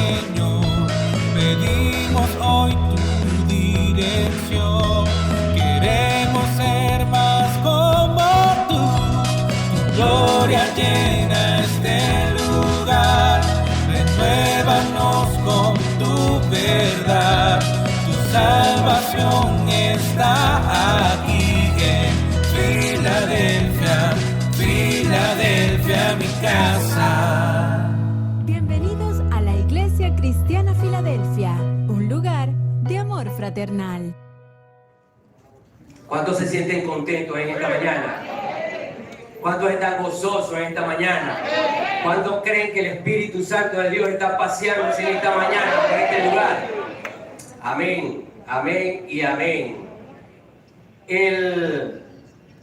Señor, pedimos hoy tu dirección. Queremos ser más como tu gloria llena este lugar. Renuévanos con tu verdad, tu salvación está aquí en Filadelfia, Filadelfia, mi casa. Bienvenidos a la Iglesia Cristiana Filadelfia, un lugar de amor fraternal. ¿Cuántos se sienten contentos en esta mañana? ¿Cuántos están gozosos en esta mañana? ¿Cuántos creen que el Espíritu Santo de Dios está paseándose en esta mañana por este lugar? Amén, amén y amén. El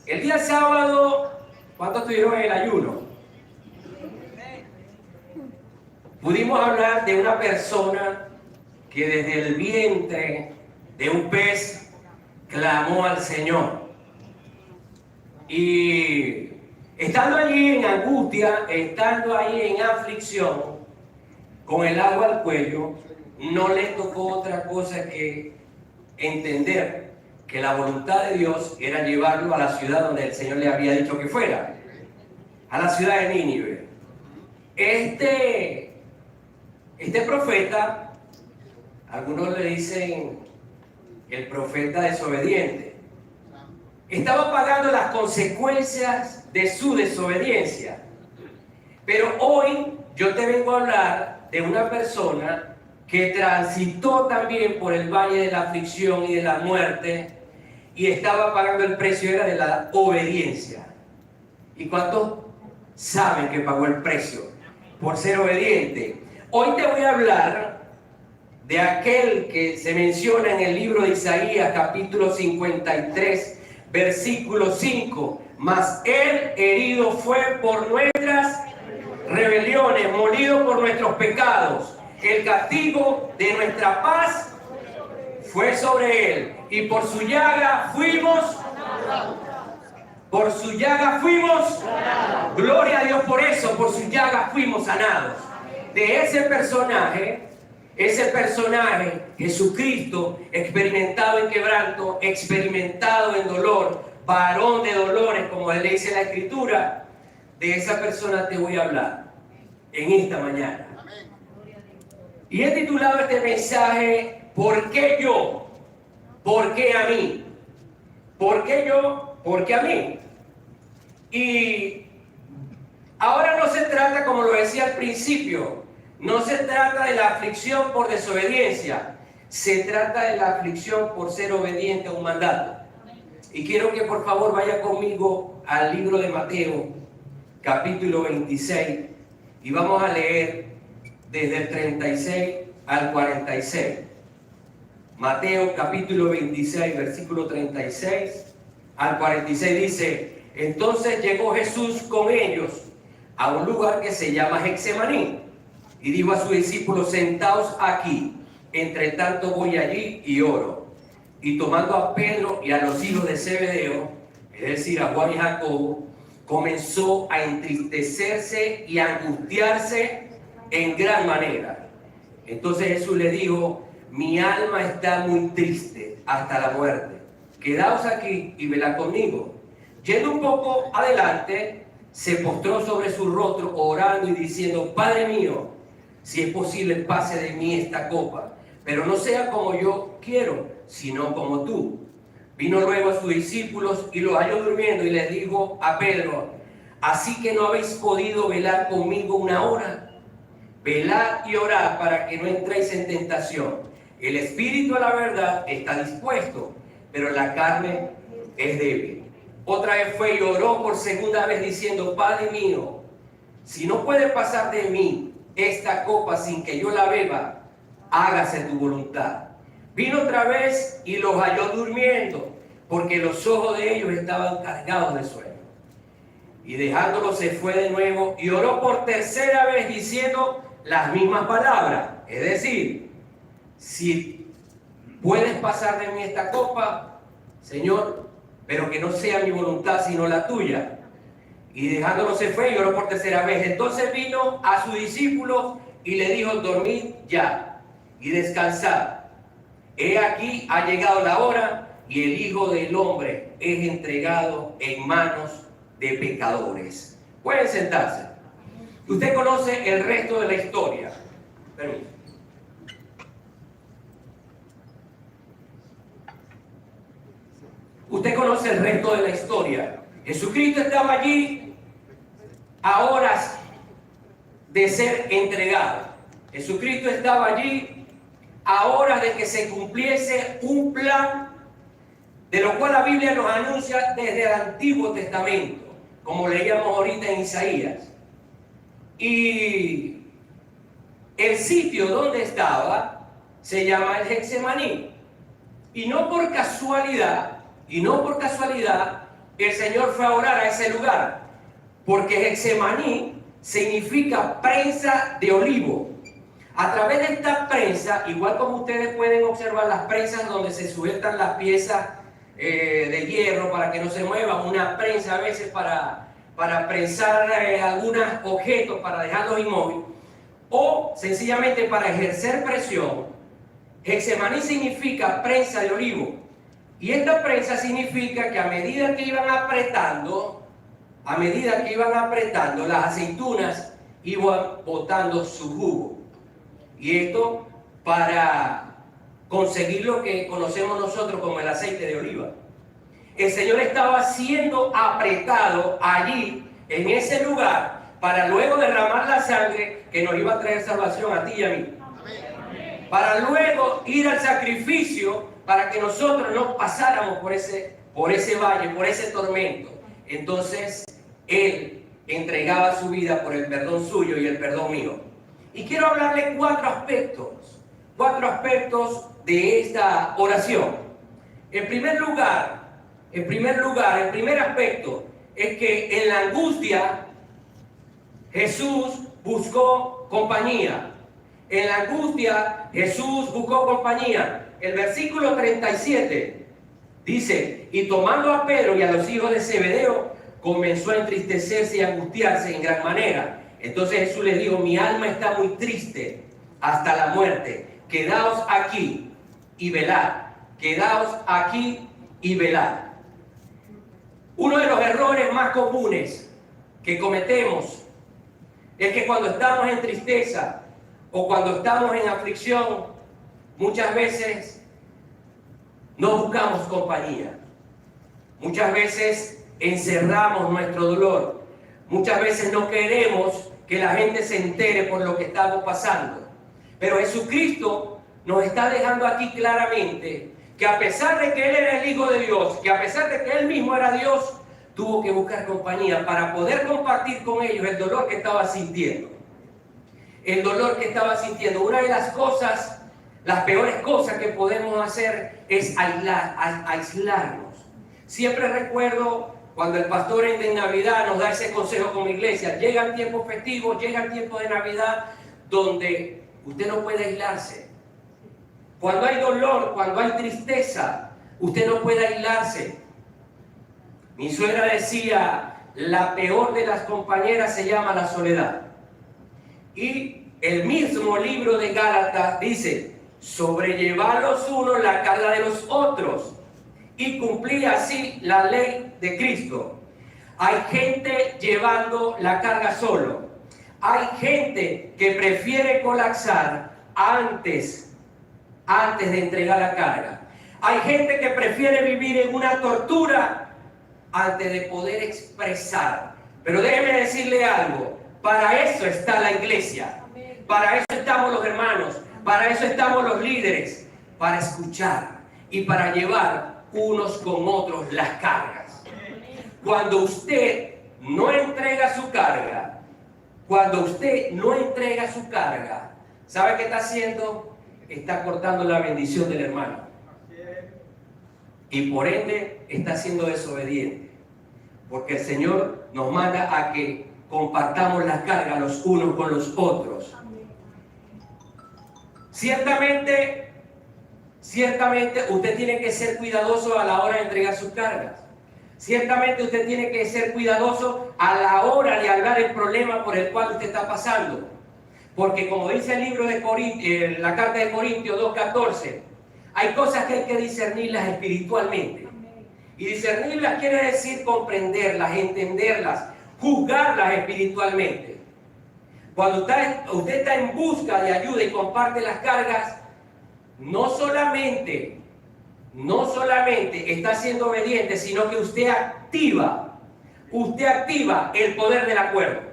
día sábado, ¿cuántos estuvieron en el ayuno? Pudimos hablar de una persona que desde el vientre de un pez clamó al Señor. Y estando allí en angustia, estando ahí en aflicción, con el agua al cuello, no le tocó otra cosa que entender que la voluntad de Dios era llevarlo a la ciudad donde el Señor le había dicho que fuera, a la ciudad de Nínive. Este profeta, algunos le dicen el profeta desobediente, estaba pagando las consecuencias de su desobediencia. Pero hoy yo te vengo a hablar de una persona que transitó también por el valle de la aflicción y de la muerte y estaba pagando el precio, era de la obediencia. ¿Y cuántos saben que pagó el precio por ser obediente? Hoy te voy a hablar de aquel que se menciona en el libro de Isaías, capítulo 53, versículo 5. Mas él herido fue por nuestras rebeliones, molido por nuestros pecados. El castigo de nuestra paz fue sobre él, y por su llaga fuimos. Por su llaga fuimos. Gloria a Dios por eso, por su llaga fuimos sanados. De ese personaje, Jesucristo, experimentado en quebranto, experimentado en dolor, varón de dolores, como le dice la Escritura, de esa persona te voy a hablar en esta mañana. Y he titulado este mensaje, ¿por qué yo? ¿Por qué a mí? ¿Por qué yo? ¿Por qué a mí? Y ahora no se trata, como lo decía al principio, no se trata de la aflicción por desobediencia, se trata de la aflicción por ser obediente a un mandato. Y quiero que por favor vaya conmigo al libro de Mateo, capítulo 26, y vamos a leer desde el 36 al 46. Mateo capítulo 26, versículo 36 al 46 dice: entonces llegó Jesús con ellos a un lugar que se llama Getsemaní, y dijo a sus discípulos: sentaos aquí, entre tanto voy allí y oro. Y tomando a Pedro y a los hijos de Zebedeo, es decir, a Juan y Jacobo, comenzó a entristecerse y a angustiarse en gran manera. Entonces Jesús le dijo: mi alma está muy triste hasta la muerte. Quedaos aquí y velad conmigo. Yendo un poco adelante, se postró sobre su rostro, orando y diciendo: Padre mío, si es posible, pase de mí esta copa, pero no sea como yo quiero, sino como tú. Vino luego a sus discípulos y los halló durmiendo, y les dijo a Pedro: ¿así que no habéis podido velar conmigo una hora? Velad y orad para que no entréis en tentación. El espíritu a la verdad está dispuesto, pero la carne es débil. Otra vez fue y oró por segunda vez diciendo: Padre mío, si no puede pasar de mí esta copa sin que yo la beba, hágase tu voluntad. Vino otra vez y los halló durmiendo, porque los ojos de ellos estaban cargados de sueño. Y dejándolo se fue de nuevo y oró por tercera vez diciendo las mismas palabras. Es decir, si puedes pasar de mí esta copa, Señor, pero que no sea mi voluntad sino la tuya. Y dejándolo se fue y oró por tercera vez. Entonces vino a sus discípulos y le dijo: dormid ya y descansad. He aquí ha llegado la hora y el Hijo del Hombre es entregado en manos de pecadores. Pueden sentarse. Usted conoce el resto de la historia. Permiso. Usted conoce el resto de la historia. Jesucristo estaba allí a horas de ser entregado. Jesucristo estaba allí a horas de que se cumpliese un plan, de lo cual la Biblia nos anuncia desde el Antiguo Testamento, como leíamos ahorita en Isaías. Y el sitio donde estaba se llama el Getsemaní. Y no por casualidad, el Señor fue a orar a ese lugar, porque Getsemaní significa prensa de olivo. A través de esta prensa, igual como ustedes pueden observar las prensas donde se sueltan las piezas de hierro para que no se muevan, una prensa a veces para prensar algunos objetos, para dejarlos inmóviles, o sencillamente para ejercer presión. Getsemaní significa prensa de olivo. Y esta prensa significa que a medida que iban apretando, las aceitunas iban botando su jugo. Y esto para conseguir lo que conocemos nosotros como el aceite de oliva. El Señor estaba siendo apretado allí, en ese lugar, para luego derramar la sangre que nos iba a traer salvación a ti y a mí. Para luego ir al sacrificio para que nosotros no pasáramos por ese valle, por ese tormento. Entonces, Él entregaba su vida por el perdón suyo y el perdón mío. Y quiero hablarle cuatro aspectos de esta oración. El primer aspecto es que en la angustia Jesús buscó compañía. En la angustia Jesús buscó compañía. El versículo 37 dice: y tomando a Pedro y a los hijos de Zebedeo, comenzó a entristecerse y a angustiarse en gran manera. Entonces Jesús les dijo: mi alma está muy triste hasta la muerte. Quedaos aquí y velad. Quedaos aquí y velad. Uno de los errores más comunes que cometemos es que cuando estamos en tristeza o cuando estamos en aflicción, muchas veces no buscamos compañía. Muchas veces encerramos nuestro dolor. Muchas veces no queremos que la gente se entere por lo que estamos pasando. Pero Jesucristo nos está dejando aquí claramente que a pesar de que Él era el Hijo de Dios, que a pesar de que Él mismo era Dios, tuvo que buscar compañía para poder compartir con ellos el dolor que estaba sintiendo. El dolor que estaba sintiendo. Una de las cosas, las peores cosas que podemos hacer es aislarnos. Siempre recuerdo cuando el pastor en Navidad nos da ese consejo como iglesia. Llegan tiempos festivos, llegan tiempos de Navidad donde usted no puede aislarse. Cuando hay dolor, cuando hay tristeza, usted no puede aislarse. Mi suegra decía: la peor de las compañeras se llama la soledad. Y el mismo libro de Gálatas dice: sobrellevar los unos la carga de los otros y cumplir así la ley de Cristo. Hay gente llevando la carga solo. Hay gente que prefiere colapsar antes de entregar la carga. Hay gente que prefiere vivir en una tortura antes de poder expresar. Pero déjeme decirle algo: para eso está la iglesia, para eso estamos los hermanos, para eso estamos los líderes, para escuchar y para llevar unos con otros las cargas. Cuando usted no entrega su carga, ¿sabe qué está haciendo? Está cortando la bendición del hermano. Y por ende está siendo desobediente. Porque el Señor nos manda a que compartamos las cargas los unos con los otros. Ciertamente usted tiene que ser cuidadoso a la hora de entregar sus cargas. Ciertamente usted tiene que ser cuidadoso a la hora de hablar el problema por el cual usted está pasando. Porque como dice el libro de Corintios, la carta de Corintios 2:14, hay cosas que hay que discernirlas espiritualmente. Y discernirlas quiere decir comprenderlas, entenderlas, juzgarlas espiritualmente. Cuando usted está en busca de ayuda y comparte las cargas, no solamente está siendo obediente, sino que usted activa el poder del acuerdo.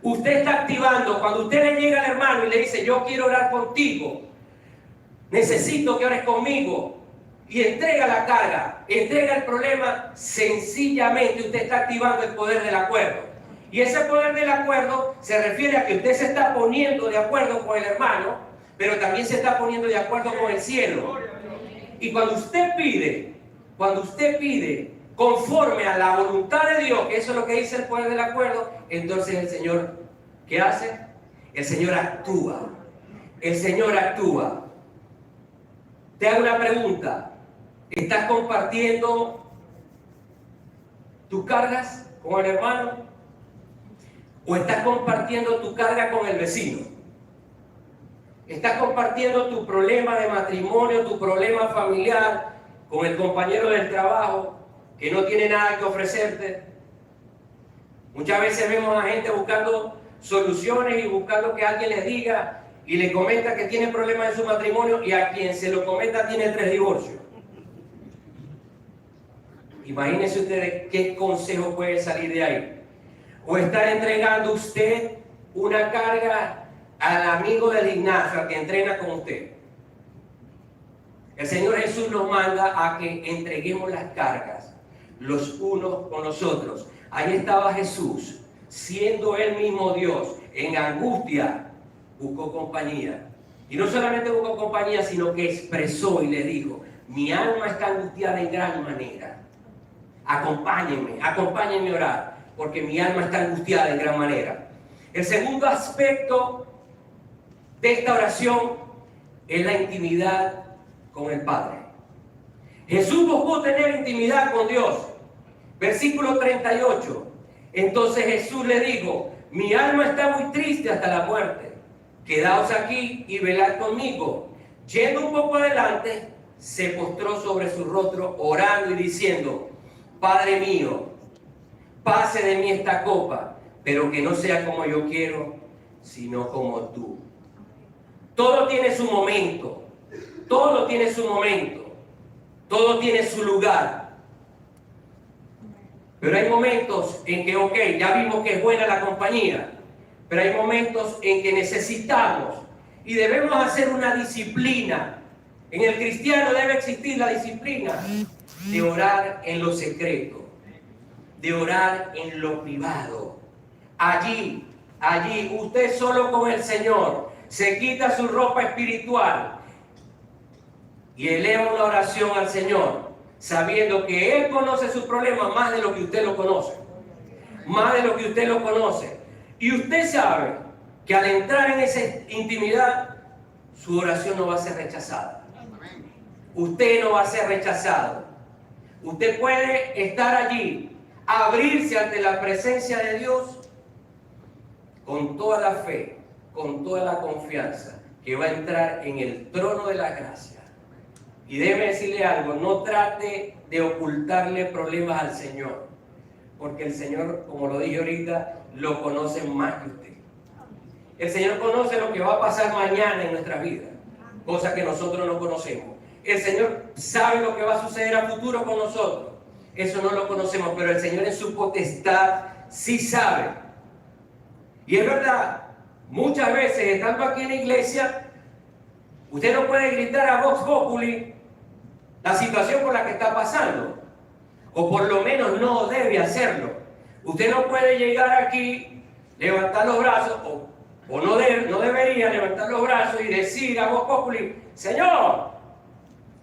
Usted está activando, cuando usted le llega al hermano y le dice, yo quiero orar contigo, necesito que ores conmigo, y entrega la carga, entrega el problema, sencillamente usted está activando el poder del acuerdo. Y ese poder del acuerdo se refiere a que usted se está poniendo de acuerdo con el hermano, pero también se está poniendo de acuerdo con el cielo. Y cuando usted pide conforme a la voluntad de Dios, que eso es lo que dice el poder del acuerdo, entonces el Señor, ¿qué hace? El Señor actúa. El Señor actúa. Te hago una pregunta. ¿Estás compartiendo tus cargas con el hermano? ¿O estás compartiendo tu carga con el vecino? ¿Estás compartiendo tu problema de matrimonio, tu problema familiar con el compañero del trabajo que no tiene nada que ofrecerte? Muchas veces vemos a gente buscando soluciones y buscando que alguien les diga y le comenta que tiene problemas en su matrimonio, y a quien se lo comenta tiene 3 divorcios. Imagínense ustedes qué consejo puede salir de ahí. O está entregando usted una carga al amigo del gimnasio, al que entrena con usted. El Señor Jesús nos manda a que entreguemos las cargas los unos con los otros. Ahí estaba Jesús, siendo Él mismo Dios, en angustia, buscó compañía. Y no solamente buscó compañía, sino que expresó y le dijo, mi alma está angustiada en gran manera. Acompáñenme a orar, porque mi alma está angustiada en gran manera. El segundo aspecto de esta oración es la intimidad con el Padre. Jesús buscó tener intimidad con Dios. Versículo 38. Entonces Jesús le dijo, mi alma está muy triste hasta la muerte. Quedaos aquí y velad conmigo. Yendo un poco adelante, se postró sobre su rostro, orando y diciendo, Padre mío, pase de mí esta copa, pero que no sea como yo quiero, sino como tú. Todo tiene su momento, todo tiene su momento, todo tiene su lugar. Pero hay momentos en que, ok, ya vimos que es buena la compañía, pero hay momentos en que necesitamos y debemos hacer una disciplina. En el cristiano debe existir la disciplina de orar en lo secreto, de orar en lo privado. Allí, usted solo con el Señor, se quita su ropa espiritual y eleva una oración al Señor, sabiendo que Él conoce sus problemas más de lo que usted lo conoce. Más de lo que usted lo conoce. Y usted sabe que al entrar en esa intimidad, su oración no va a ser rechazada. Usted no va a ser rechazado. Usted puede estar allí, abrirse ante la presencia de Dios con toda la fe, con toda la confianza, que va a entrar en el trono de la gracia. Y déjeme decirle algo, no trate de ocultarle problemas al Señor, porque el Señor, como lo dije ahorita, lo conoce más que usted. El Señor conoce lo que va a pasar mañana en nuestra vida, cosa que nosotros no conocemos. El Señor sabe lo que va a suceder a futuro con nosotros. Eso no lo conocemos, pero el Señor en su potestad sí sabe. Y es verdad, muchas veces estando aquí en la iglesia, usted no puede gritar a Vox Populi la situación por la que está pasando, o por lo menos no debe hacerlo. Usted no puede llegar aquí, levantar los brazos, o no debería levantar los brazos y decir a Vox Populi, Señor,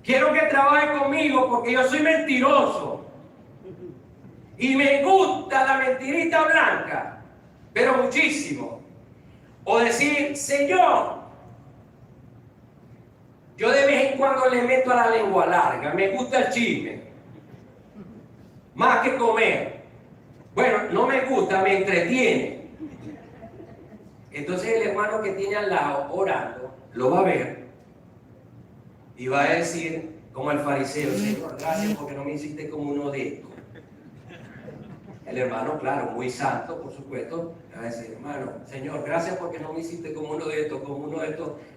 quiero que trabaje conmigo porque yo soy mentiroso y me gusta la mentirita blanca, pero muchísimo. O decir, Señor, yo de vez en cuando le meto a la lengua larga, me gusta el chisme, más que comer. Bueno, no me gusta, me entretiene. Entonces el hermano que tiene al lado orando lo va a ver y va a decir, como el fariseo: Señor, gracias porque no me hiciste como uno de estos. El hermano, claro, muy santo, por supuesto, va a decir: hermano, Señor, gracias porque no me hiciste como uno de estos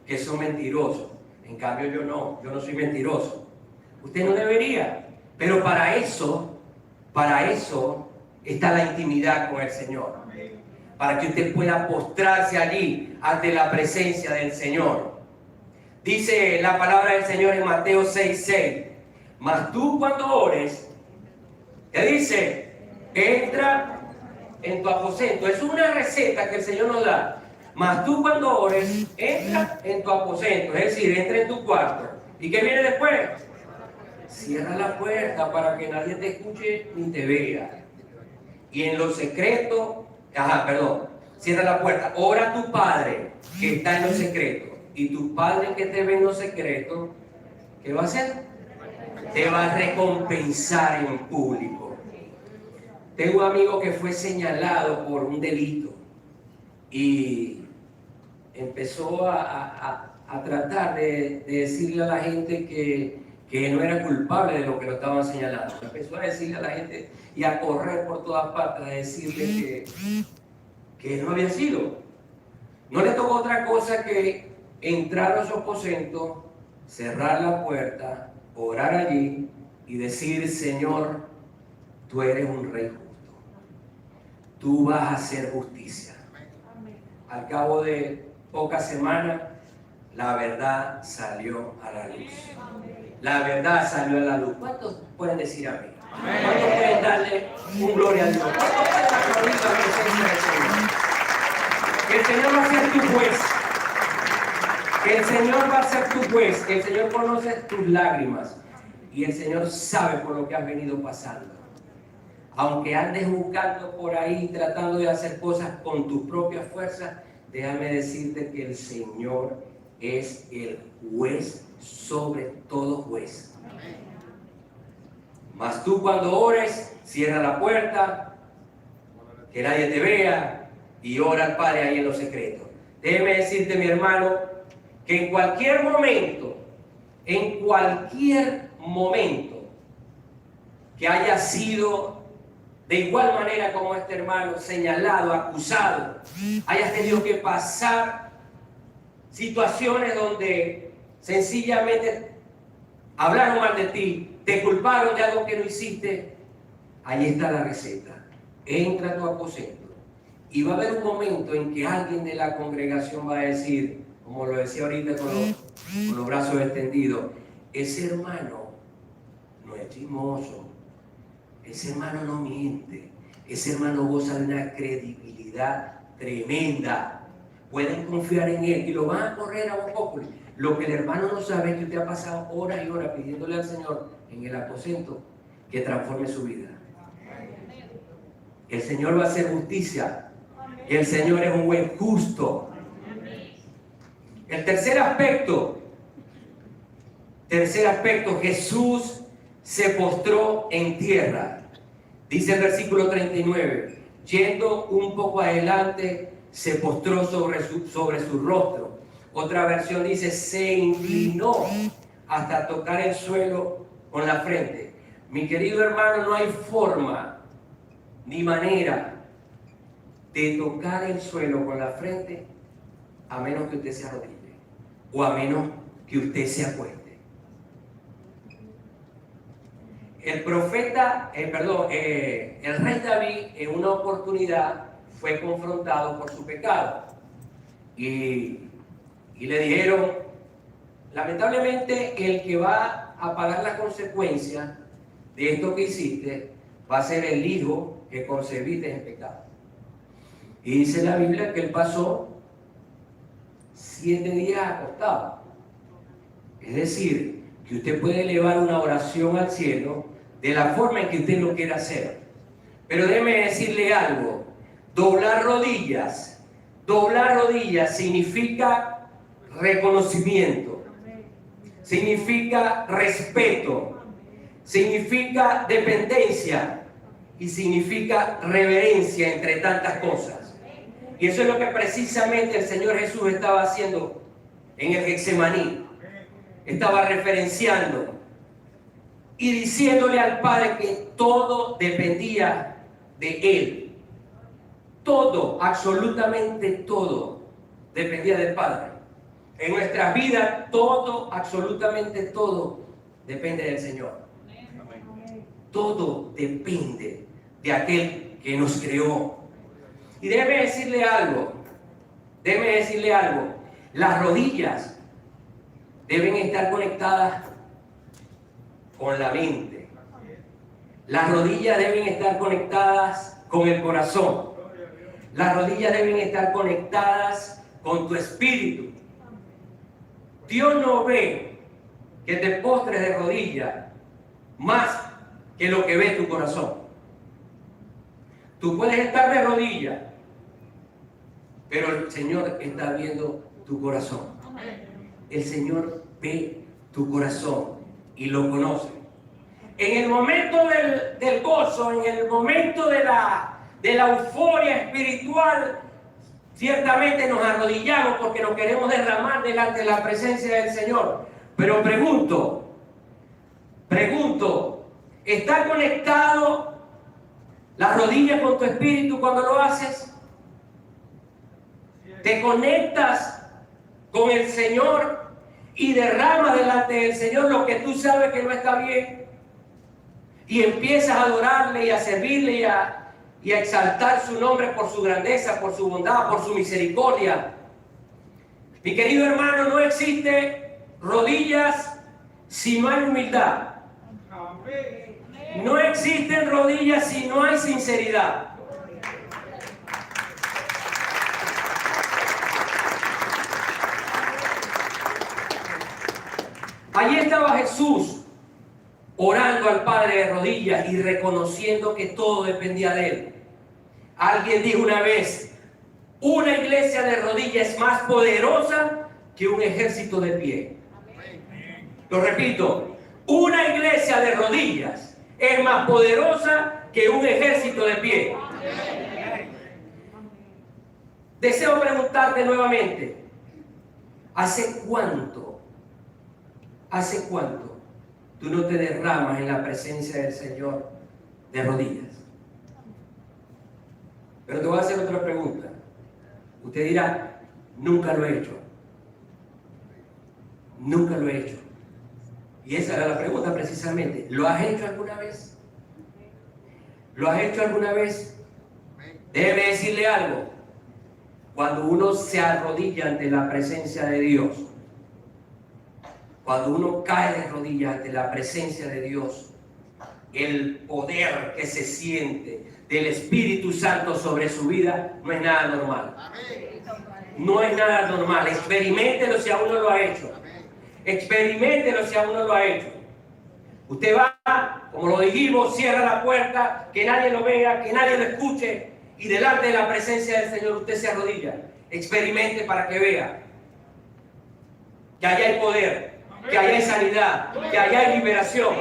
que son mentirosos. En cambio yo no soy mentiroso. Usted no debería, pero para eso está la intimidad con el Señor. Para que usted pueda postrarse allí ante la presencia del Señor. Dice la palabra del Señor en Mateo 6:6. Mas tú cuando ores, ¿qué dice? Entra en tu aposento. Es una receta que el Señor nos da. Mas tú cuando ores, entra en tu aposento. Es decir, entra en tu cuarto. ¿Y qué viene después? Cierra la puerta para que nadie te escuche ni te vea. Y en lo secreto, cierra la puerta. Ora a tu Padre que está en lo secreto. Y tu Padre que te ve en lo secreto, ¿qué va a hacer? Te va a recompensar en público. Tengo un amigo que fue señalado por un delito y empezó a tratar de decirle a la gente que no era culpable de lo que lo estaban señalando. Empezó a decirle a la gente y a correr por todas partes a decirle que no había sido. No le tocó otra cosa que entrar a su aposento, cerrar la puerta, orar allí y decir: Señor, tú eres un rey justo. Tú vas a hacer justicia. Al cabo de pocas semanas, la verdad salió a la luz. La verdad salió a la luz. ¿Cuántos pueden decir amén? ¿Cuántos pueden darle un gloria a Dios? ¿Cuántos pueden aplaudir la presencia del Señor? Que el Señor va a ser tu juez. Que el Señor va a ser tu juez. Que el Señor conoce tus lágrimas. Y el Señor sabe por lo que has venido pasando. Aunque andes buscando por ahí, tratando de hacer cosas con tus propias fuerzas, déjame decirte que el Señor es el juez sobre todo juez. Mas tú cuando ores, cierra la puerta, que nadie te vea, y ora al Padre ahí en lo secreto. Déjeme decirte, mi hermano, que en cualquier momento que haya sido de igual manera como este hermano, señalado, acusado, hayas tenido que pasar situaciones donde sencillamente hablaron mal de ti, te culparon de algo que no hiciste, ahí está la receta. Entra a tu aposento y va a haber un momento en que alguien de la congregación va a decir, como lo decía ahorita con los brazos extendidos: ese hermano no es chismoso, ese hermano no miente, ese hermano goza de una credibilidad tremenda. Pueden confiar en él y lo van a correr a un poco. Lo que el hermano no sabe es que usted ha pasado horas y horas pidiéndole al Señor en el aposento que transforme su vida. El Señor va a hacer justicia. El Señor es un juez justo. El tercer aspecto, Jesús se postró en tierra. Dice el versículo 39, yendo un poco adelante, se postró sobre su rostro. Otra versión dice, se inclinó hasta tocar el suelo con la frente. Mi querido hermano, no hay forma ni manera de tocar el suelo con la frente a menos que usted se arrodille o a menos que usted se acueste. El rey David en una oportunidad fue confrontado por su pecado y le dijeron, lamentablemente el que va a pagar las consecuencias de esto que hiciste va a ser el hijo que concebiste en pecado. Y dice la Biblia que él pasó 7 días acostado. Es decir, que usted puede elevar una oración al cielo de la forma en que usted lo quiera hacer. Pero déjeme decirle algo, doblar rodillas significa reconocimiento, significa respeto, significa dependencia y significa reverencia, entre tantas cosas. Y eso es lo que precisamente el Señor Jesús estaba haciendo en el Getsemaní. Estaba referenciando y diciéndole al Padre que todo dependía de Él. Todo, absolutamente todo, dependía del Padre. En nuestras vidas, todo, absolutamente todo, depende del Señor. Todo depende de aquel que nos creó. Y déjeme decirle algo. Las rodillas deben estar conectadas con la mente. Las rodillas deben estar conectadas con el corazón. Las rodillas deben estar conectadas con tu espíritu. Dios no ve que te postres de rodillas más que lo que ve tu corazón. Tú puedes estar de rodillas, pero el Señor está viendo tu corazón. El Señor ve tu corazón y lo conoce. En el momento del gozo, en el momento de la euforia espiritual, ciertamente nos arrodillamos porque nos queremos derramar delante de la presencia del Señor. Pero pregunto, ¿está conectado las rodillas con tu espíritu cuando lo haces? ¿Te conectas con el Señor y derramas delante del Señor lo que tú sabes que no está bien? Y empiezas a adorarle y a servirle y a exaltar su nombre por su grandeza, por su bondad, por su misericordia. Mi querido hermano, no existe rodillas si no hay humildad. No existen rodillas si no hay sinceridad. Allí estaba Jesús orando al Padre de rodillas y reconociendo que todo dependía de Él. Alguien dijo una vez, una iglesia de rodillas es más poderosa que un ejército de pie. Lo repito, una iglesia de rodillas es más poderosa que un ejército de pie. Deseo preguntarte nuevamente, ¿hace cuánto tú no te derramas en la presencia del Señor de rodillas? Pero te voy a hacer otra pregunta. Usted dirá, nunca lo he hecho. Nunca lo he hecho. Y esa era la pregunta precisamente. ¿Lo has hecho alguna vez? ¿Lo has hecho alguna vez? Déjeme decirle algo. Cuando uno se arrodilla ante la presencia de Dios, cuando uno cae de rodillas ante la presencia de Dios, el poder que se siente del Espíritu Santo sobre su vida no es nada normal. No es nada normal. Experiméntelo si aún no lo ha hecho. Experiméntelo si aún no lo ha hecho. Usted va, como lo dijimos, cierra la puerta, que nadie lo vea, que nadie lo escuche, y delante de la presencia del Señor usted se arrodilla. Experimente para que vea que allá hay poder, que allá hay sanidad, que allá hay liberación.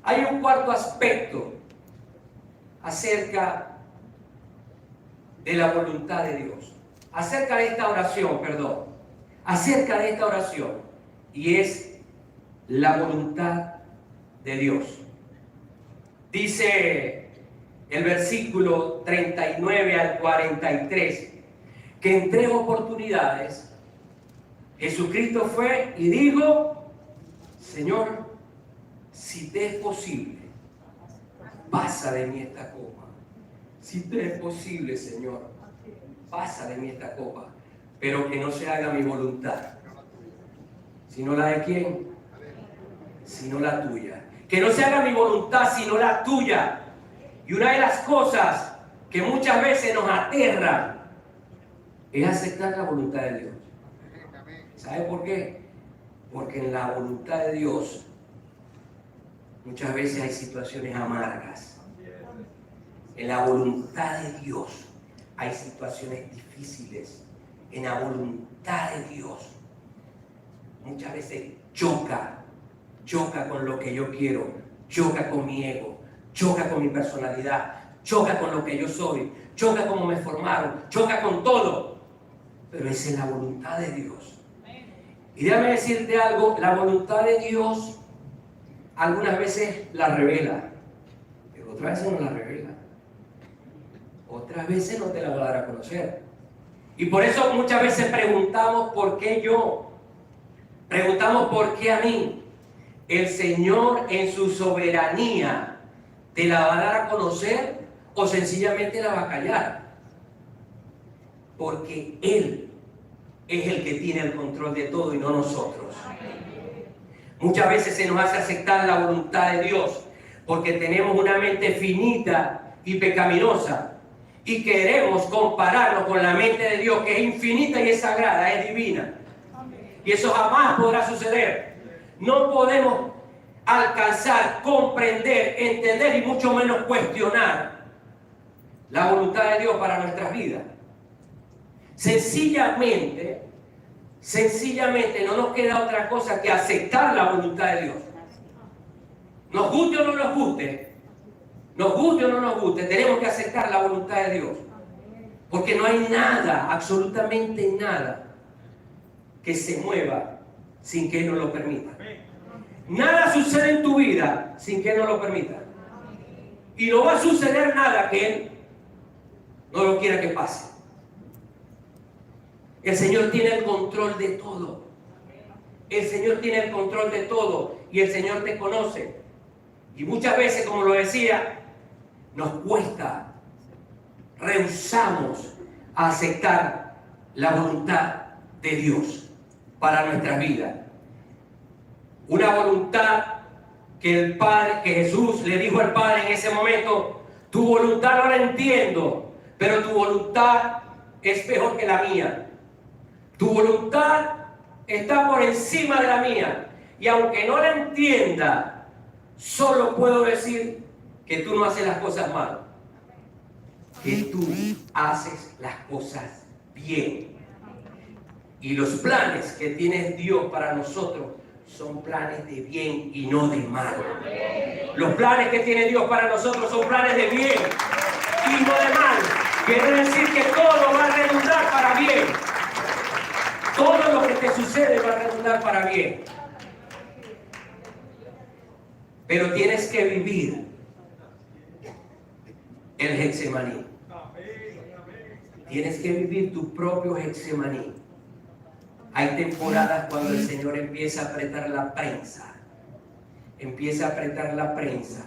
Hay un cuarto aspecto acerca de la voluntad de Dios, acerca de esta oración, y es la voluntad de Dios. Dice el versículo 39 al 43 que en 3 oportunidades Jesucristo fue y dijo: Señor, si te es posible, pasa de mí esta copa. Si te es posible, Señor, pasa de mí esta copa, pero que no se haga mi voluntad, sino la de quién, sino la tuya. Que no se haga mi voluntad, sino la tuya. Y una de las cosas que muchas veces nos aterra es aceptar la voluntad de Dios. ¿Sabe por qué? Porque en la voluntad de Dios muchas veces hay situaciones amargas. En la voluntad de Dios hay situaciones difíciles. En la voluntad de Dios muchas veces choca con lo que yo quiero, choca con mi ego, choca con mi personalidad, choca con lo que yo soy, choca como me formaron, choca con todo. Pero esa es la voluntad de Dios. Y déjame decirte algo, la voluntad de Dios algunas veces la revela, pero otras veces no la revela. Otras veces no te la va a dar a conocer. Y por eso muchas veces preguntamos ¿por qué yo? Preguntamos ¿por qué a mí? El Señor en su soberanía te la va a dar a conocer o sencillamente la va a callar. Porque Él es el que tiene el control de todo y no nosotros. Muchas veces se nos hace aceptar la voluntad de Dios porque tenemos una mente finita y pecaminosa y queremos compararnos con la mente de Dios, que es infinita y es sagrada, es divina. Y eso jamás podrá suceder. No podemos alcanzar, comprender, entender y mucho menos cuestionar la voluntad de Dios para nuestras vidas. Sencillamente no nos queda otra cosa que aceptar la voluntad de Dios. Nos guste o no nos guste, tenemos que aceptar la voluntad de Dios. Porque no hay nada, absolutamente nada, que se mueva sin que Él nos lo permita. Nada sucede en tu vida sin que Él nos lo permita. Y no va a suceder nada que Él no lo quiera que pase. El Señor tiene el control de todo. El Señor tiene el control de todo y el Señor te conoce. Y muchas veces, como lo decía, nos cuesta, rehusamos a aceptar la voluntad de Dios para nuestras vidas. Una voluntad que Jesús le dijo al Padre en ese momento: tu voluntad no la entiendo, pero tu voluntad es mejor que la mía. Tu voluntad está por encima de la mía. Y aunque no la entienda, solo puedo decir que tú no haces las cosas mal, que tú haces las cosas bien. Y los planes que tiene Dios para nosotros son planes de bien y no de mal. Los planes que tiene Dios para nosotros son planes de bien y no de mal. Quiere decir que todo va a redundar para bien. Todo lo que te sucede va a redundar para bien. Pero tienes que vivir el Getsemaní. Tienes que vivir tu propio Getsemaní. Hay temporadas cuando el Señor empieza a apretar la prensa. Empieza a apretar la prensa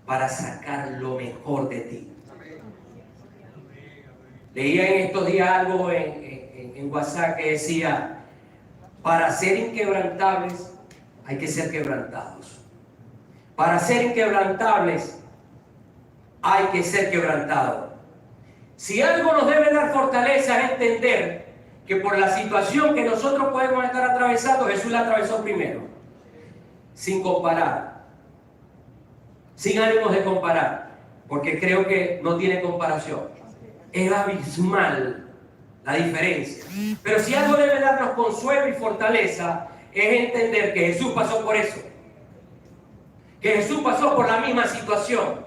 para sacar lo mejor de ti. Leía en estos días algo en WhatsApp que decía: para ser inquebrantables hay que ser quebrantados. Para ser inquebrantables hay que ser quebrantados. Si algo nos debe dar fortaleza es entender que por la situación que nosotros podemos estar atravesando, Jesús la atravesó primero, sin comparar, sin ánimos de comparar, porque creo que no tiene comparación. Es abismal la diferencia. Pero si algo debe darnos consuelo y fortaleza, es entender que Jesús pasó por eso, que Jesús pasó por la misma situación.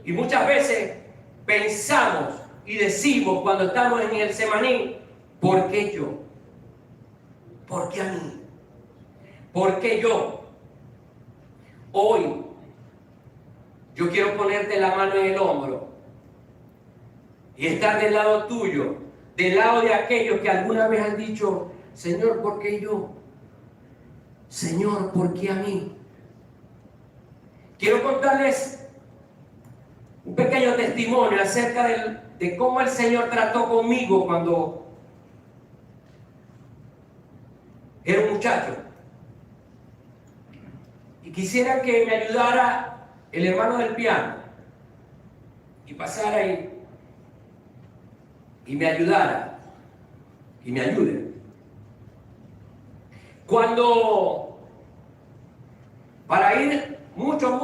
Y muchas veces pensamos y decimos cuando estamos en el Getsemaní: ¿por qué yo? ¿Por qué a mí? ¿Por qué yo? Hoy yo quiero ponerte la mano en el hombro y estar del lado tuyo, del lado de aquellos que alguna vez han dicho: Señor, ¿por qué yo? Señor, ¿por qué a mí? Quiero contarles un pequeño testimonio acerca de cómo el Señor trató conmigo cuando era un muchacho. Y quisiera que me ayudara el hermano del piano y pasara ahí y me ayudara y me ayude. Cuando, para ir mucho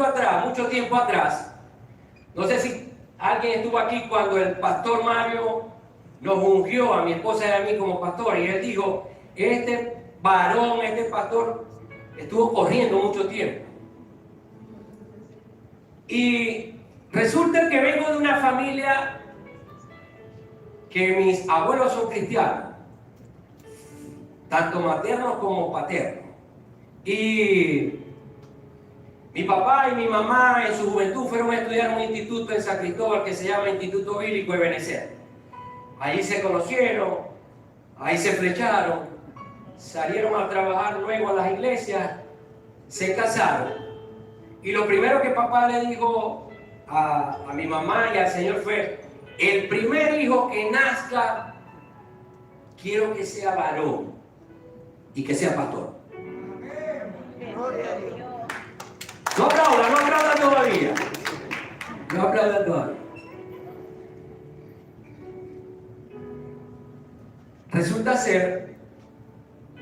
atrás, mucho tiempo atrás, no sé si alguien estuvo aquí cuando el pastor Mario nos ungió a mi esposa y a mí como pastor, y él dijo: este varón, este pastor estuvo corriendo mucho tiempo. Y resulta que vengo de una familia que mis abuelos son cristianos, tanto maternos como paternos. Y mi papá y mi mamá en su juventud fueron a estudiar un instituto en San Cristóbal que se llama Instituto Bíblico de Benecer. Allí se conocieron, ahí se flecharon, salieron a trabajar luego a las iglesias, se casaron. Y lo primero que papá le dijo a mi mamá y al Señor fue: el primer hijo que nazca, quiero que sea varón y que sea pastor. No aplaudan todavía. No aplaudan todavía. Resulta ser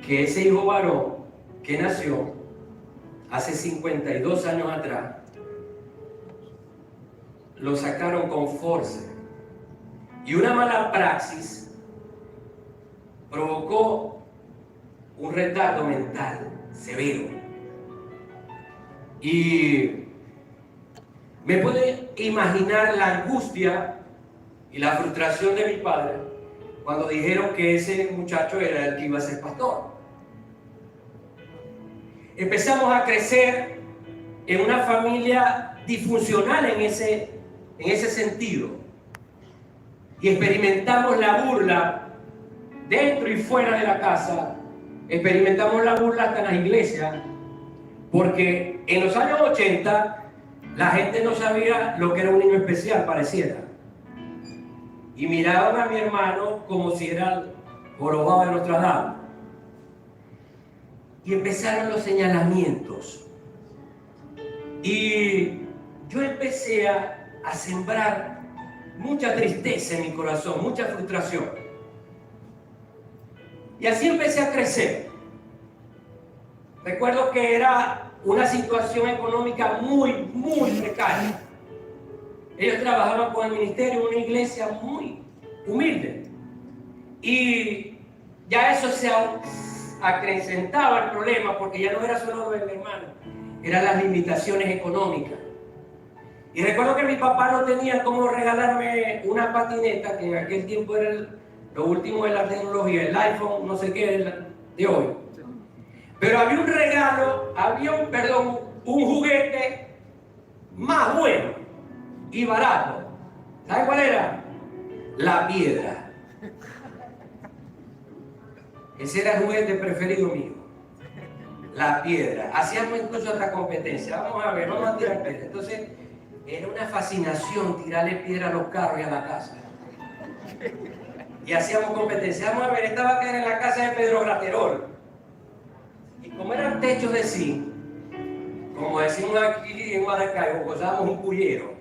que ese hijo varón que nació hace 52 años atrás, lo sacaron con fuerza. Y una mala praxis provocó un retardo mental severo. Y me puede imaginar la angustia y la frustración de mi padre cuando dijeron que ese muchacho era el que iba a ser pastor. Empezamos a crecer en una familia disfuncional en ese sentido. Y experimentamos la burla dentro y fuera de la casa. Experimentamos la burla hasta en las iglesias. Porque en los años 80 la gente no sabía lo que era un niño especial, pareciera. Y miraban a mi hermano como si era el jorobado de Notre Dame. Y empezaron los señalamientos. Y yo empecé a sembrar mucha tristeza en mi corazón, mucha frustración. Y así empecé a crecer. Recuerdo que era una situación económica muy, muy precaria. Ellos trabajaban con el ministerio en una iglesia muy humilde. Y ya eso se acrecentaba el problema, porque ya no era solo de mi hermano, eran las limitaciones económicas. Y recuerdo que mi papá no tenía cómo regalarme una patineta, que en aquel tiempo era lo último de la tecnología, el iPhone, no sé qué, de hoy. Pero había un regalo, un juguete más bueno y barato. ¿Sabe cuál era? La piedra. Ese era el juguete preferido mío. La piedra. Hacíamos incluso otra competencia. Vamos a ver, vamos a tirar piedra. Entonces, era una fascinación tirarle piedra a los carros y a la casa. Y hacíamos competencia. Vamos a ver, esta va a caer en la casa de Pedro Graterol. Y como eran techos de zinc, como decimos aquí en Maracaibo, gozábamos un pullero.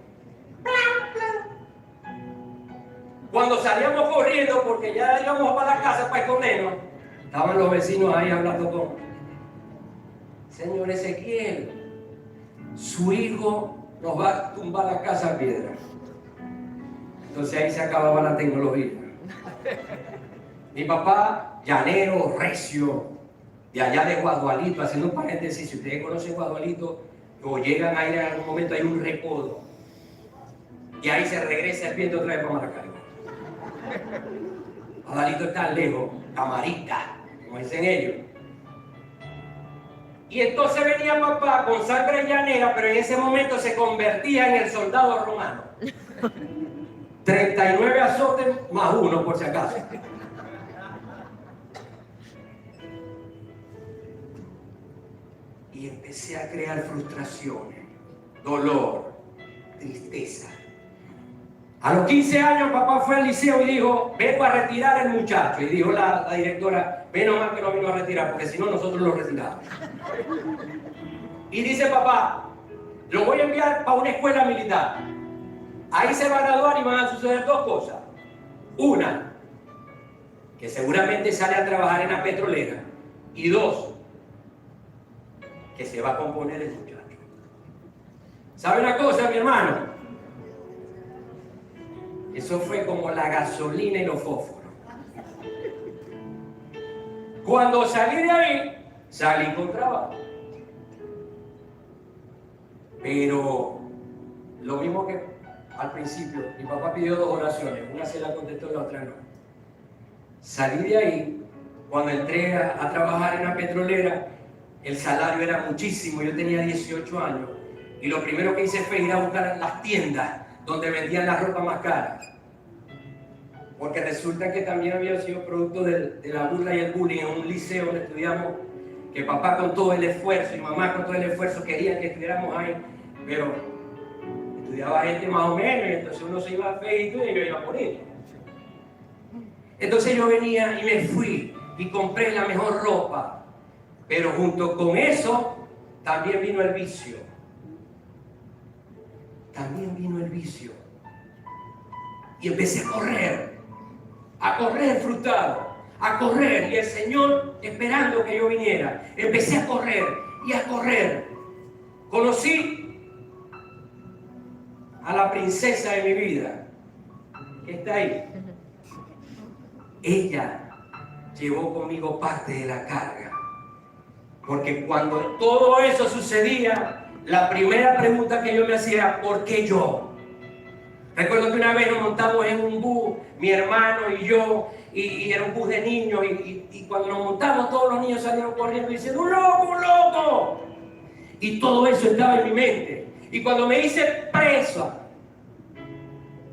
Cuando salíamos corriendo, porque ya íbamos para la casa para escondernos, estaban los vecinos ahí hablando con: señor Ezequiel, su hijo nos va a tumbar la casa a piedra. Entonces ahí se acababa la tecnología. Mi papá, llanero, recio, de allá de Guadualito, haciendo un paréntesis, si ustedes conocen Guadualito o llegan ahí en algún momento, hay un recodo. Y ahí se regresa el viento otra vez para Maracaibo. Guadualito está lejos, camarita, como dicen ellos. Y entonces venía papá con sangre llanera, pero en ese momento se convertía en el soldado romano. 39 azotes más uno, por si acaso. Y empecé a crear frustraciones, dolor, tristeza. A los 15 años papá fue al liceo y dijo: vengo a retirar el muchacho. Y dijo la directora: menos mal que no vino a retirar, porque si no nosotros lo retiramos. Y dice papá: lo voy a enviar para una escuela militar. Ahí se va a graduar y van a suceder dos cosas. Una, que seguramente sale a trabajar en la petrolera. Y dos, que se va a componer el muchacho. ¿Sabe una cosa, mi hermano? Eso fue como la gasolina y los fósforos. Cuando salí de ahí, salí con trabajo. Pero lo mismo que al principio, mi papá pidió 2 oraciones, una se la contestó y la otra no. Salí de ahí, cuando entré a trabajar en la petrolera, el salario era muchísimo, yo tenía 18 años, y lo primero que hice fue ir a buscar las tiendas donde vendían la ropa más cara. Porque resulta que también había sido producto de la burla y el bullying en un liceo donde estudiamos, que papá con todo el esfuerzo y mamá con todo el esfuerzo querían que estudiáramos ahí, pero estudiaba gente más o menos, y entonces uno se iba feito y yo iba a morir. Entonces yo venía y me fui y compré la mejor ropa, pero junto con eso también vino el vicio. También vino el vicio. Y empecé a correr frustrado, a correr, y el Señor esperando que yo viniera. Empecé a correr y a correr. Conocí a la princesa de mi vida, que está ahí. Ella llevó conmigo parte de la carga, porque cuando todo eso sucedía, la primera pregunta que yo me hacía era, ¿por qué yo? Recuerdo que una vez nos montamos en un bus, mi hermano y yo, y era un bus de niños, y cuando nos montamos todos los niños salieron corriendo y diciendo, ¡un loco, un loco! Y todo eso estaba en mi mente. Y cuando me hice presa,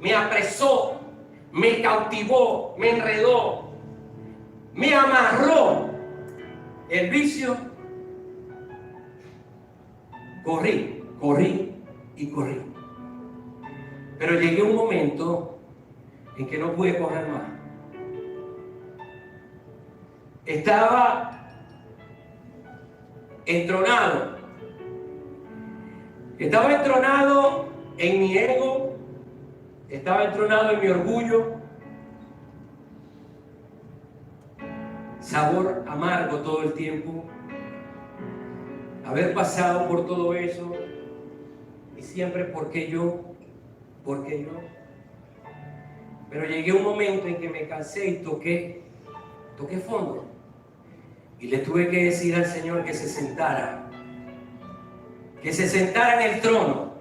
me apresó, me cautivó, me enredó, me amarró el vicio. Corrí y corrí. Pero llegué a un momento en que no pude correr más. Estaba entronado. Estaba entronado en mi ego. Estaba entronado en mi orgullo. Sabor amargo todo el tiempo. Haber pasado por todo eso. Y siempre, ¿por qué yo? ¿Por qué yo? Pero llegué a un momento en que me cansé y toqué fondo. Y le tuve que decir al Señor que se sentara. Que se sentara en el trono.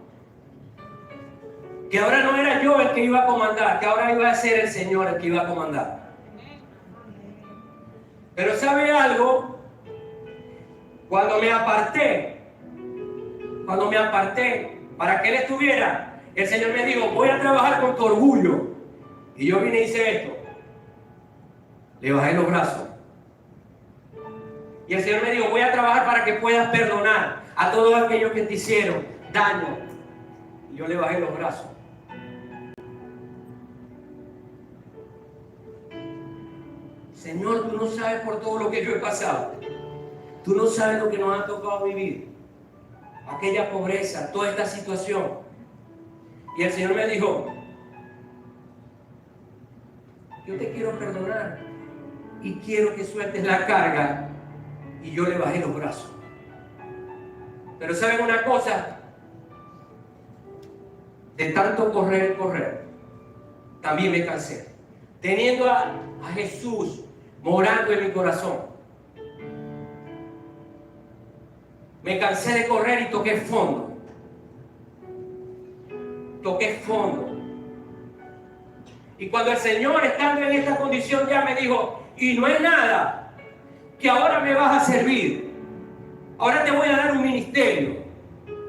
Que ahora no era yo el que iba a comandar, que ahora iba a ser el Señor el que iba a comandar. Pero ¿sabe algo? Cuando me aparté para que Él estuviera, el Señor me dijo, voy a trabajar con tu orgullo. Y yo vine y hice esto. Le bajé los brazos. Y el Señor me dijo, voy a trabajar para que puedas perdonar a todos aquellos que te hicieron daño. Y yo le bajé los brazos. Señor, tú no sabes por todo lo que yo he pasado. Tú no sabes lo que nos ha tocado vivir. Aquella pobreza, toda esta situación. Y el Señor me dijo, yo te quiero perdonar y quiero que sueltes la carga. Y yo le bajé los brazos. Pero ¿saben una cosa? De tanto correr, también me cansé. Teniendo a Jesús morando en mi corazón. Me cansé de correr y toqué fondo. Y cuando el Señor, estando en esta condición, ya me dijo, y no es nada, que ahora me vas a servir. Ahora te voy a dar un ministerio.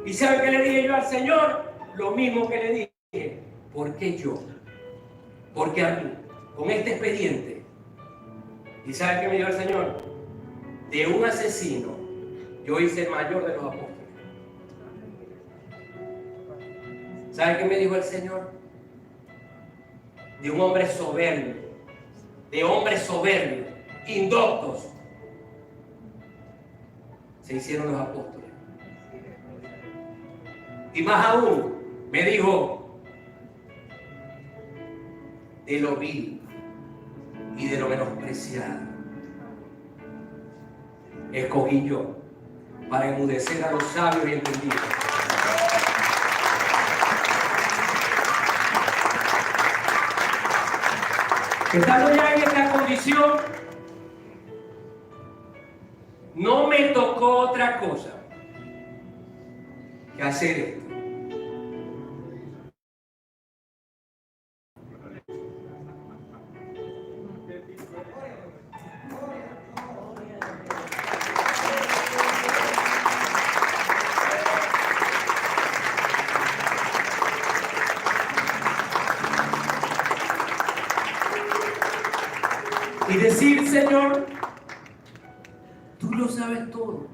¿Y sabe qué le dije yo al Señor? Lo mismo que le dije. ¿Por qué yo? Porque a mí, con este expediente, ¿y sabe qué me dio el Señor? De un asesino, yo hice el mayor de los apóstoles. ¿Sabe qué me dijo el Señor? De un hombre soberbio, de hombres soberbios, indoctos, se hicieron los apóstoles. Y más aún, me dijo, de lo vil y de lo menospreciado, escogí yo para enmudecer a los sabios y entendidos. Estando ya en esta condición, conozco otra cosa que hacer esto. Y decir, Señor, tú lo sabes todo.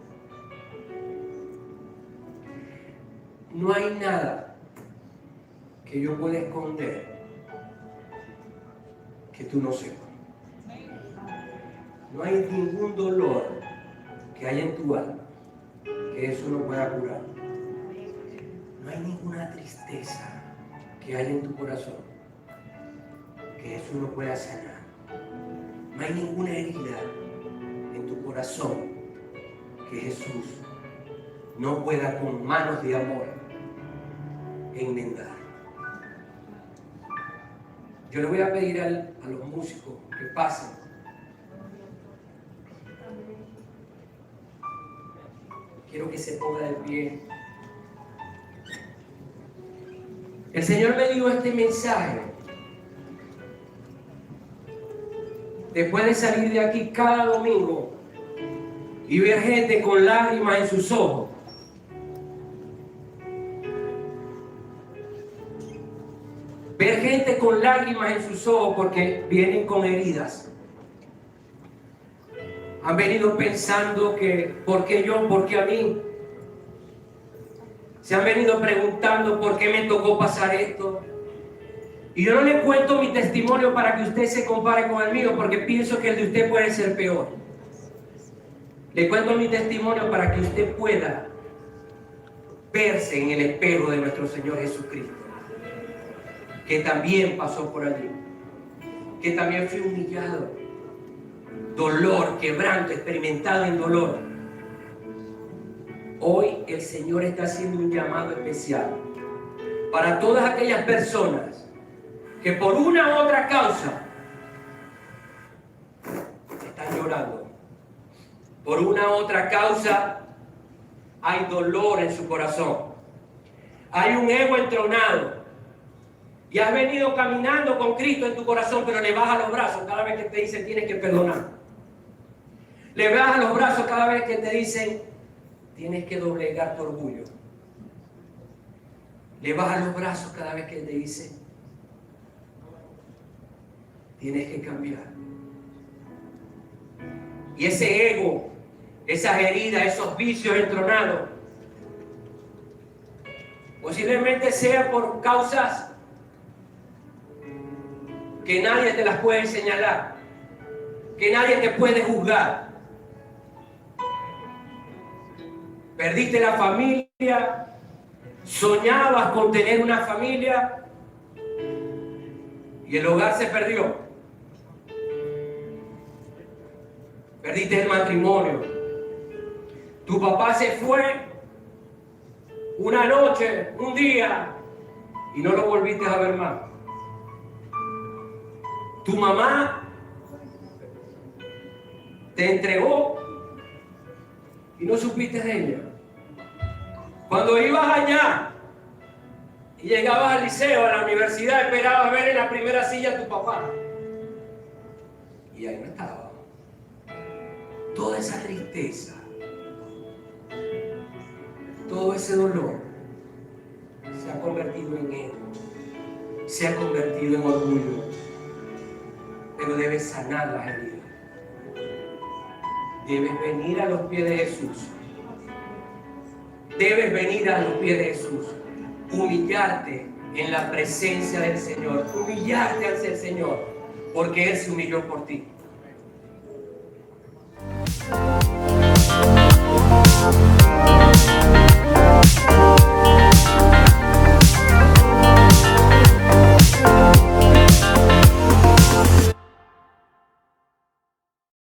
No hay nada que yo pueda esconder que tú no sepas. No hay ningún dolor que haya en tu alma que eso no pueda curar. No hay ninguna tristeza que haya en tu corazón que eso no pueda sanar. No hay ninguna herida en tu corazón que Jesús no pueda con manos de amor enmendar. Yo le voy a pedir a los músicos que pasen. Quiero que se ponga de pie. El Señor me dio este mensaje después de salir de aquí cada domingo y ver gente con lágrimas en sus ojos. Ver gente con lágrimas en sus ojos porque vienen con heridas. Han venido pensando que, ¿por qué yo? ¿Por qué a mí? Se han venido preguntando, ¿por qué me tocó pasar esto? Y yo no le cuento mi testimonio para que usted se compare con el mío, porque pienso que el de usted puede ser peor. Le cuento mi testimonio para que usted pueda verse en el espejo de nuestro Señor Jesucristo, que también pasó por allí, que también fue humillado, dolor, quebranto, experimentado en dolor. Hoy el Señor está haciendo un llamado especial para todas aquellas personas que por una u otra causa están llorando. Por una u otra causa hay dolor en su corazón. Hay un ego entronado. Y has venido caminando con Cristo en tu corazón, pero le bajas los brazos cada vez que te dicen tienes que perdonar. Le bajas los brazos cada vez que te dicen tienes que doblegar tu orgullo. Le bajas los brazos cada vez que te dicen tienes que cambiar. Y ese ego, esas heridas, esos vicios entronados, posiblemente sea por causas que nadie te las puede señalar, que nadie te puede juzgar. Perdiste la familia, soñabas con tener una familia y el hogar se perdió. Perdiste el matrimonio. Tu papá se fue una noche, un día, y no lo volviste a ver más. Tu mamá te entregó y no supiste de ella. Cuando ibas allá y llegabas al liceo, a la universidad, esperabas ver en la primera silla a tu papá. Y ahí no estaba. Toda esa tristeza, todo ese dolor se ha convertido en ego, se ha convertido en orgullo. Pero debes sanar las heridas. Debes venir a los pies de Jesús. Debes venir a los pies de Jesús. Humillarte en la presencia del Señor. Humillarte ante el Señor. Porque Él se humilló por ti.